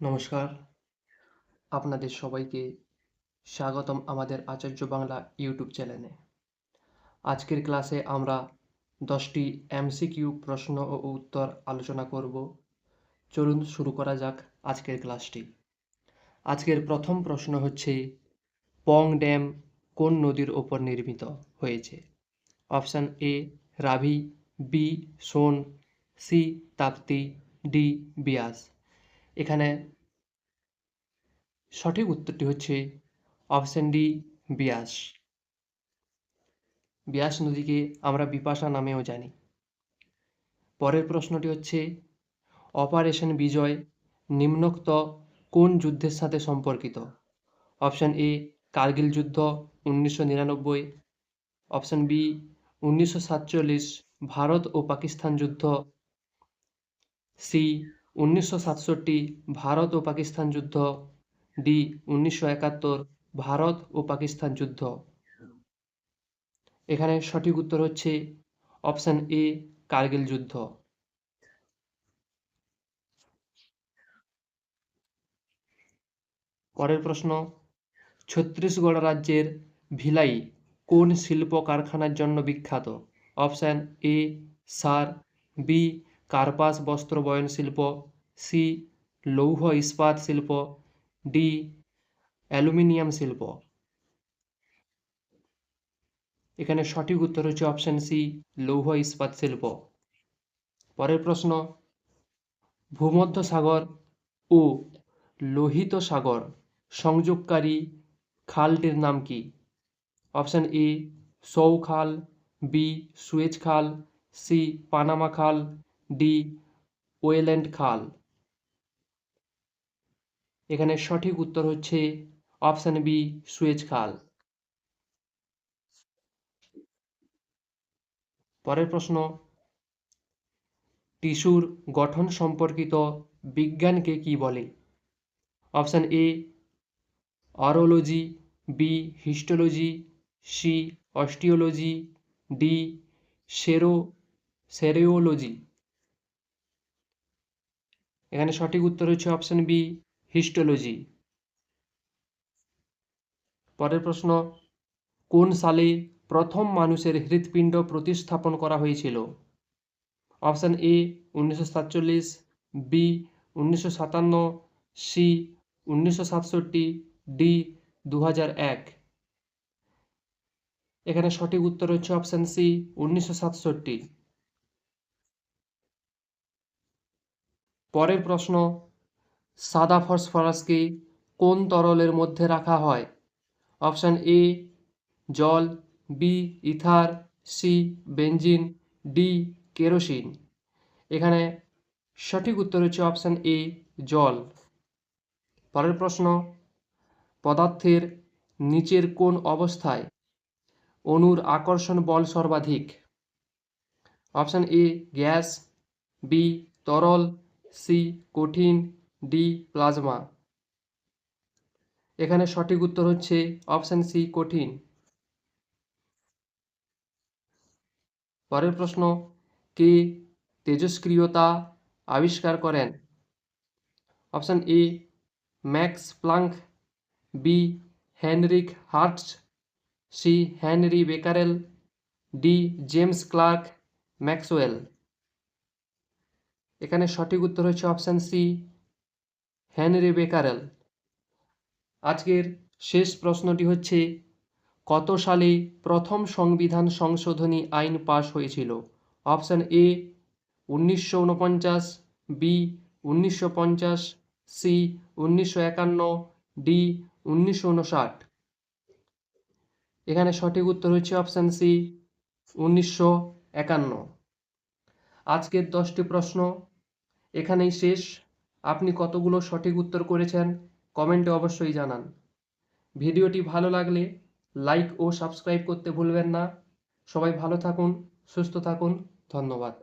নমস্কার, আপনাদের সবাইকে স্বাগতম আমাদের আচার্য বাংলা ইউটিউব চ্যানেলে। আজকের ক্লাসে আমরা 10টি এমসিকিউ প্রশ্ন ও উত্তর আলোচনা করব। চলুন শুরু করা যাক আজকের ক্লাসটি। আজকের প্রথম প্রশ্ন হচ্ছে, পং ড্যাম কোন নদীর ওপর নির্মিত হয়েছে? Option A Ravi, B Son, C Tapti, D Beas. এখানে সঠিক উত্তরটি হচ্ছে অপশান ডি বিয়াস। বিয়াস নদীকে আমরা বিপাশা নামেও জানি। পরের প্রশ্নটি হচ্ছে, অপারেশন বিজয় নিম্নোক্ত কোন যুদ্ধের সাথে সম্পর্কিত? অপশান এ কার্গিল যুদ্ধ 1999, অপশান বি 1947 ভারত ও পাকিস্তান যুদ্ধ, সি 1967 ভারত ও পাকিস্তান যুদ্ধ, ডি 1971 ভারত ও পাকিস্তান যুদ্ধ। এখানে সঠিক উত্তর হচ্ছে অপশান এ কার্গিল যুদ্ধ। পরের প্রশ্ন, ছত্তিশগড় রাজ্যের ভিলাই কোন শিল্প কারখানার জন্য বিখ্যাত? অপশান এ সার, বি কার্পাস বস্ত্র বয়ন শিল্প, সি লৌহ ইস্পাত শিল্প, ডি অ্যালুমিনিয়াম শিল্প। এখানে সঠিক উত্তর হচ্ছে অপশান সি লৌহ ইস্পাত শিল্প। পরের প্রশ্ন, ভূমধ্যসাগর ও লোহিত সাগর সংযোগকারী খালটির নাম কি? অপশান এ সৌ খাল, বি সুয়েজ খাল, সি পানামা খাল, ডি ওয়েল্যান্ড খাল। এখানে সঠিক উত্তর হচ্ছে অপশান বি সুয়েজ খাল। পরের প্রশ্ন, টিস্যুর গঠন সম্পর্কিত বিজ্ঞানকে কি বলে? Option A orology, B histology, C osteology, D serology. এখানে সঠিক উত্তর হচ্ছে অপশান বি হিস্টোলজি। পরের প্রশ্ন, কোন সালে প্রথম মানুষের হৃৎপিণ্ড প্রতিস্থাপন করা হয়েছিল? Option A 1947, B 1957, C 1967, D 2001। এখানে সঠিক উত্তর হচ্ছে অপশান সি 1967। পরের প্রশ্ন, সাদা ফসফরাসকে কোন তরলের মধ্যে রাখা হয়? অপশান এ জল, B ether, C benzene, D kerosene. এখানে সঠিক উত্তর হচ্ছে অপশান এ জল। পরের প্রশ্ন, পদার্থের নিচের কোন অবস্থায় অণুর আকর্ষণ বল সর্বাধিক? অপশান এ গ্যাস, বি তরল, সি কঠিন, ডি প্লাজমা। এখানে সঠিক উত্তর হচ্ছে অপশান সি কঠিন। পরের প্রশ্ন, কে তেজস্ক্রিয়তা আবিষ্কার করেন? Option A Max Planck, B Heinrich Hertz, C Henri Becquerel, D James Clerk Maxwell. এখানে সঠিক উত্তর হচ্ছে অপশান সি হেনরি বেকারেল। আজকের শেষ প্রশ্নটি হচ্ছে, কত সালে প্রথম সংবিধান সংশোধনী আইন পাশ হয়েছিল? Option A 1949, B 1950, C 1951, D 1959। এখানে সঠিক উত্তর হচ্ছে অপশান সি 1951। আজকের 10টি প্রশ্ন এখানেই শেষ। আপনি কতগুলো সঠিক উত্তর করেছেন কমেন্টে অবশ্যই জানান। ভিডিওটি ভালো লাগলে লাইক ও সাবস্ক্রাইব করতে ভুলবেন না। সবাই ভালো থাকুন, সুস্থ থাকুন। ধন্যবাদ।